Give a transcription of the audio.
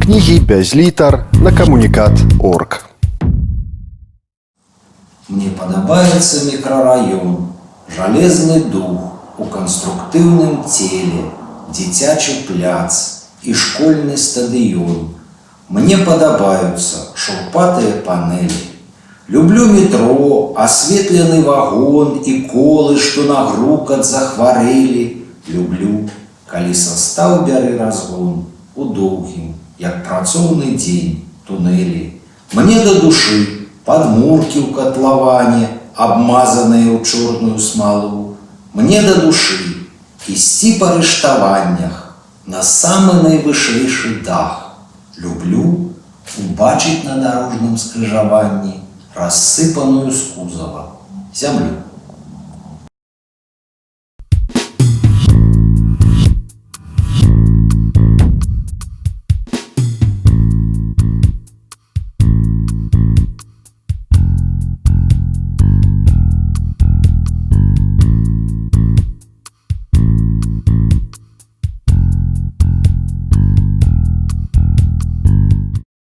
Кнігі без літар на камунікат.орг. Мне падабаецца мікрараён, жалезны дух у канструктыўным целе, дзіцячы пляц і школьны стадыён. Мне падабаюцца шурпатыя панэлі. Люблю метро, асветлены вагон і колы, што на грукат захварэлі. Люблю, калі састаў бярэ разгон у доўгім, як працоўны дзень, тунэлі. Мне да душы падмуркі ў катлаване, абмазаныя ў чорную смалу. Мне да душы ісці па рыштаваннях на самы найвышэйшы дах. Люблю убачыць на дарожным скрыжаванні рассыпаную з кузава зямлю.